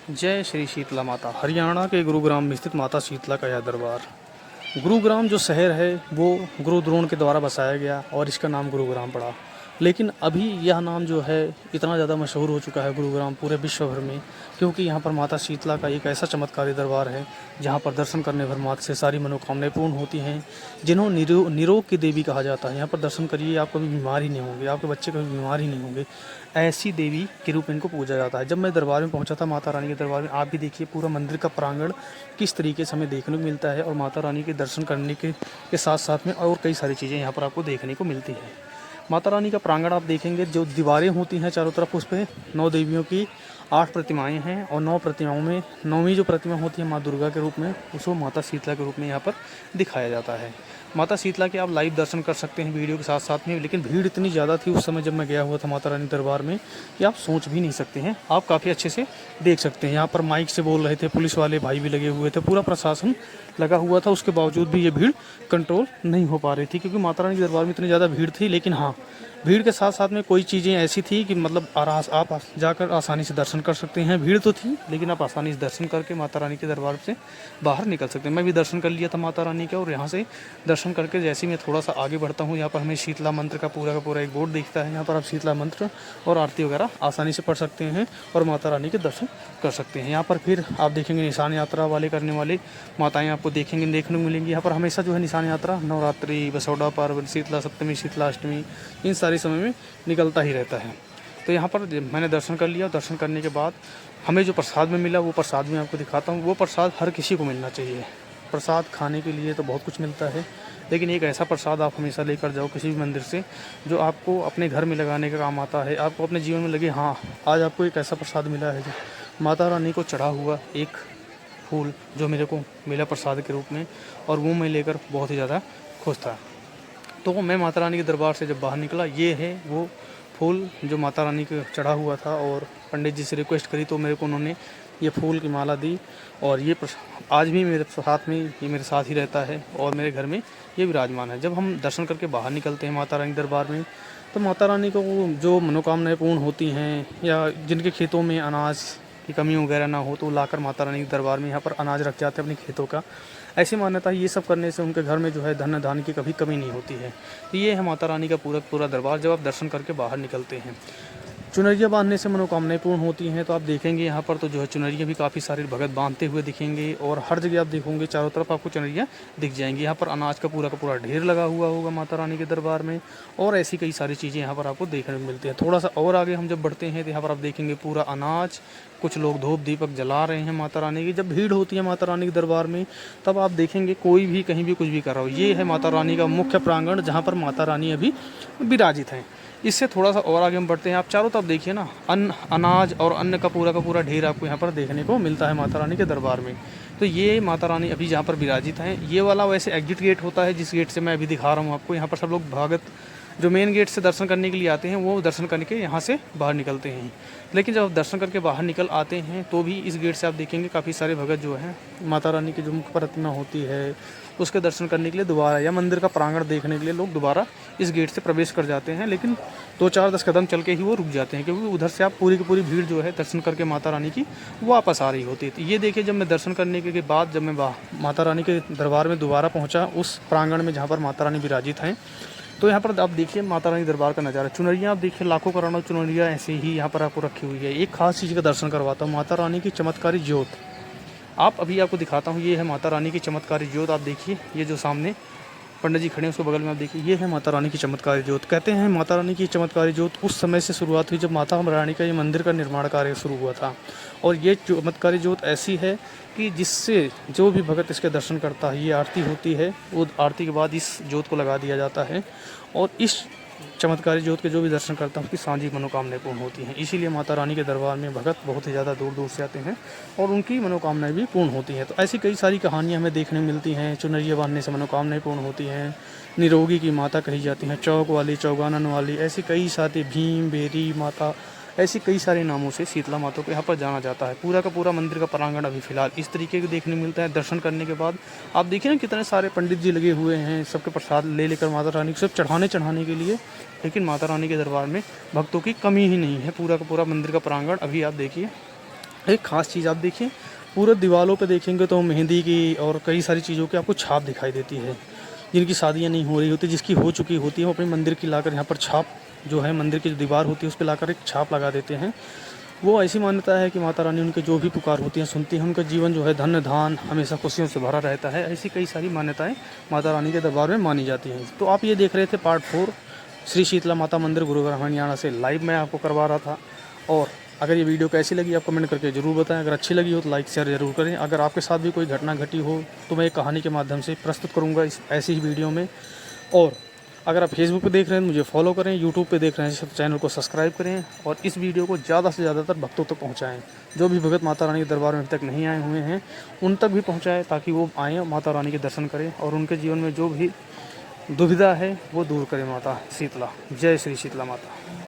जय श्री शीतला माता। हरियाणा के गुरुग्राम में स्थित माता शीतला का यह दरबार। गुरुग्राम जो शहर है वो गुरु द्रोण के द्वारा बसाया गया और इसका नाम गुरुग्राम पड़ा। लेकिन अभी यह नाम जो है इतना ज़्यादा मशहूर हो चुका है गुरुग्राम पूरे विश्व भर में, क्योंकि यहाँ पर माता शीतला का एक ऐसा चमत्कारी दरबार है जहाँ पर दर्शन करने पर माता से सारी मनोकामनाएं पूर्ण होती हैं। जिन्हों निरोग की देवी कहा जाता है। यहाँ पर दर्शन करिए, आप कभी बीमार ही नहीं होंगे, आपके बच्चे कभी बीमार ही नहीं होंगे। ऐसी देवी के रूप में इनको पूजा जाता है। जब मैं दरबार में पहुँचा था माता रानी के दरबार में, आप भी देखिए पूरा मंदिर का प्रांगण किस तरीके से हमें देखने को मिलता है और माता रानी के दर्शन करने के साथ साथ में और कई सारी चीज़ें यहाँ पर आपको देखने को मिलती है। माता रानी का प्रांगण आप देखेंगे, जो दीवारें होती हैं चारों तरफ, उस पर 9 देवियों की 8 प्रतिमाएं हैं और 9 प्रतिमाओं में 9वीं जो प्रतिमा होती है माँ दुर्गा के रूप में, उसको माता शीतला के रूप में यहाँ पर दिखाया जाता है। माता शीतला के आप लाइव दर्शन कर सकते हैं वीडियो के साथ साथ में। लेकिन भीड़ इतनी ज़्यादा थी उस समय जब मैं गया हुआ था माता रानी दरबार में कि आप सोच भी नहीं सकते हैं। आप काफ़ी अच्छे से देख सकते हैं। यहाँ पर माइक से बोल रहे थे, पुलिस वाले भाई भी लगे हुए थे, पूरा प्रशासन लगा हुआ था। उसके बावजूद भी ये भीड़ कंट्रोल नहीं हो पा रही थी, क्योंकि माता रानी के दरबार में इतनी ज़्यादा भीड़ थी। लेकिन हाँ, भीड़ के साथ साथ में कोई चीज़ें ऐसी थी कि मतलब आप जाकर आसानी से दर्शन कर सकते हैं। भीड़ तो थी लेकिन आप आसानी से दर्शन करके माता रानी के दरबार से बाहर निकल सकते हैं। मैं भी दर्शन कर लिया था माता रानी का, और यहाँ से दर्शन करके जैसे ही मैं थोड़ा सा आगे बढ़ता हूँ, यहाँ पर हमें शीतला मंत्र का पूरा एक बोर्ड दिखता है। यहाँ पर आप शीतला मंत्र और आरती वगैरह आसानी से पढ़ सकते हैं और माता रानी के दर्शन कर सकते हैं। यहाँ पर फिर आप देखेंगे निशान यात्रा वाले करने वाले माताएँ आपको देखने को मिलेंगी। यहाँ पर हमेशा जो है निशान यात्रा नवरात्रि, बसौड़ा पर्व, शीतला सप्तमी, शीतला अष्टमी, इन सारे समय में निकलता ही रहता है। तो यहाँ पर मैंने दर्शन कर लिया। दर्शन करने के बाद हमें जो प्रसाद में मिला वो प्रसाद में आपको दिखाता हूँ। वो प्रसाद हर किसी को मिलना चाहिए। प्रसाद खाने के लिए तो बहुत कुछ मिलता है, लेकिन एक ऐसा प्रसाद आप हमेशा लेकर जाओ किसी भी मंदिर से जो आपको अपने घर में लगाने का काम आता है। आपको अपने जीवन में लगे हाँ, आज आपको एक ऐसा प्रसाद मिला है जो माता रानी को चढ़ा हुआ एक फूल जो मेरे को मिला प्रसाद के रूप में, और वो मैं लेकर बहुत ही ज़्यादा खुश था। तो मैं माता रानी के दरबार से जब बाहर निकला, ये है वो फूल जो माता रानी को चढ़ा हुआ था, और पंडित जी से रिक्वेस्ट करी तो मेरे को उन्होंने ये फूल की माला दी। और ये आज भी मेरे साथ में, ये मेरे साथ ही रहता है और मेरे घर में ये विराजमान है। जब हम दर्शन करके बाहर निकलते हैं माता रानी दरबार में, तो माता रानी को जो मनोकामनाएं पूर्ण होती हैं या जिनके खेतों में अनाज की कमी वगैरह ना हो, तो लाकर माता रानी के दरबार में यहाँ पर अनाज रख जाते हैं अपने खेतों का। ऐसी मान्यता है, ये सब करने से उनके घर में जो है धन धान्य की कभी कमी नहीं होती है। तो ये है माता रानी का पूरा दरबार जब आप दर्शन करके बाहर निकलते हैं। चुनरिया बांधने से मनोकामनाएं पूर्ण होती हैं। तो आप देखेंगे यहाँ पर तो जो है चुनरिया भी काफ़ी सारे भगत बांधते हुए दिखेंगे, और हर जगह आप देखोगे चारों तरफ आपको चुनरिया दिख जाएंगी। यहाँ पर अनाज का पूरा ढेर लगा हुआ होगा माता रानी के दरबार में, और ऐसी कई सारी चीज़ें यहाँ पर आपको देखने को मिलती हैं। थोड़ा सा और आगे हम जब बढ़ते हैं तो यहाँ पर आप देखेंगे पूरा अनाज, कुछ लोग धूप दीपक जला रहे हैं माता रानी की। जब भीड़ होती है माता रानी के दरबार में, तब आप देखेंगे कोई भी कहीं भी कुछ भी कर रहा हो। ये है माता रानी का मुख्य प्रांगण जहाँ पर माता रानी अभी विराजित हैं। इससे थोड़ा सा और आगे हम बढ़ते हैं। आप चारों तरफ देखिए ना, अनाज और अन्न का पूरा ढेर आपको यहाँ पर देखने को मिलता है माता रानी के दरबार में। तो ये माता रानी अभी जहाँ पर विराजित हैं। ये वाला वैसे एग्जिट गेट होता है, जिस गेट से मैं अभी दिखा रहा हूँ आपको। यहाँ पर सब लोग भगत जो मेन गेट से दर्शन करने के लिए आते हैं, वो दर्शन करके यहाँ से बाहर निकलते हैं। लेकिन जब आप दर्शन करके बाहर निकल आते हैं तो भी इस गेट से आप देखेंगे काफ़ी सारे भगत जो हैं माता रानी की जो मुख्य प्रतिमा होती है उसके दर्शन करने के लिए दोबारा, या मंदिर का प्रांगण देखने के लिए लोग दोबारा इस गेट से प्रवेश कर जाते हैं। लेकिन 2-4-10 कदम चल के ही वो रुक जाते हैं, क्योंकि उधर से आप पूरी की पूरी भीड़ जो है दर्शन करके माता रानी की वापस आ रही होती है। तो ये देखिए, जब मैं दर्शन करने के बाद जब मैं माता रानी के दरबार में दोबारा पहुँचा उस प्रांगण में जहाँ पर माता रानी विराजित हैं, तो यहाँ पर आप देखिए माता रानी दरबार का नज़ारा। चुनरियाँ आप देखिए, लाखों करोड़ों चुनरियाँ ऐसे ही यहाँ पर आपको रखी हुई है। एक खास चीज़ का दर्शन करवाता हूँ, माता रानी की चमत्कारी ज्योत। आप अभी आपको दिखाता हूँ, ये है माता रानी की चमत्कारी ज्योत। आप देखिए, ये जो सामने पंडित जी खड़े हैं उसके बगल में आप देखिए, ये है माता रानी की चमत्कारी ज्योत। कहते हैं माता रानी की चमत्कारी ज्योत उस समय से शुरुआत हुई जब माता रानी का ये मंदिर का निर्माण कार्य शुरू हुआ था। और ये चमत्कारी ज्योत ऐसी है कि जिससे जो भी भगत इसके दर्शन करता है, ये आरती होती है, वो आरती के बाद इस ज्योत को लगा दिया जाता है, और इस चमत्कारी ज्योत के जो भी दर्शन करता है उसकी साँझी मनोकामनाएं पूर्ण होती हैं। इसीलिए माता रानी के दरबार में भगत बहुत ही ज़्यादा दूर दूर से आते हैं और उनकी मनोकामनाएं भी पूर्ण होती हैं। तो ऐसी कई सारी कहानियां हमें देखने मिलती हैं। चुनरिया बांधने से मनोकामनाएं पूर्ण होती हैं, निरोगी की माता कही जाती हैं, चौक वाली, चौगानन वाली, ऐसी कई सारी, भीम बेरी माता, ऐसी कई सारे नामों से शीतला माता को यहाँ पर जाना जाता है। पूरा का पूरा मंदिर का प्रांगण अभी फ़िलहाल इस तरीके के देखने मिलता है। दर्शन करने के बाद आप देखिए ना कितने सारे पंडित जी लगे हुए हैं, सबके प्रसाद ले लेकर माता रानी को सब चढ़ाने के लिए। लेकिन माता रानी के दरबार में भक्तों की कमी ही नहीं है। पूरा का पूरा मंदिर का प्रांगण अभी आप देखिए एक ख़ास चीज़ आप देखिए, पूरे दीवारों पे देखेंगे तो मेहंदी की और कई सारी चीज़ों की आपको छाप दिखाई देती है। जिनकी शादियाँ नहीं हो रही होती, जिसकी हो चुकी होती है, वो अपने मंदिर की लाकर यहाँ पर छाप जो है मंदिर की जो दीवार होती है उस पे लाकर एक छाप लगा देते हैं। वो ऐसी मान्यता है कि माता रानी उनके जो भी पुकार होती हैं सुनती हैं, उनका जीवन जो है धन्य धान हमेशा खुशियों से भरा रहता है। ऐसी कई सारी मान्यताएँ माता रानी के दरबार में मानी जाती हैं। तो आप ये देख रहे थे पार्ट 4 श्री शीतला माता मंदिर गुरुग्राम हरियाणा से लाइव मैं आपको करवा रहा था। और अगर ये वीडियो कैसी लगी आप कमेंट करके ज़रूर बताएं। अगर अच्छी लगी हो तो लाइक शेयर ज़रूर करें। अगर आपके साथ भी कोई घटना घटी हो तो मैं एक कहानी के माध्यम से प्रस्तुत करूँगा इस ऐसी ही वीडियो में। और अगर आप फेसबुक पे देख रहे हैं तो मुझे फॉलो करें, यूट्यूब पे देख रहे हैं तो चैनल को सब्सक्राइब करें और इस वीडियो को ज़्यादा से ज़्यादातर भक्तों तक पहुँचाएँ। जो भी भगत माता रानी के दरबार में अभी तक नहीं आए हुए हैं उन तक भी पहुँचाएँ, ताकि वो आएँ माता रानी के दर्शन करें और उनके जीवन में जो भी दुविधा है वो दूर करे माता शीतला। जय श्री शीतला माता।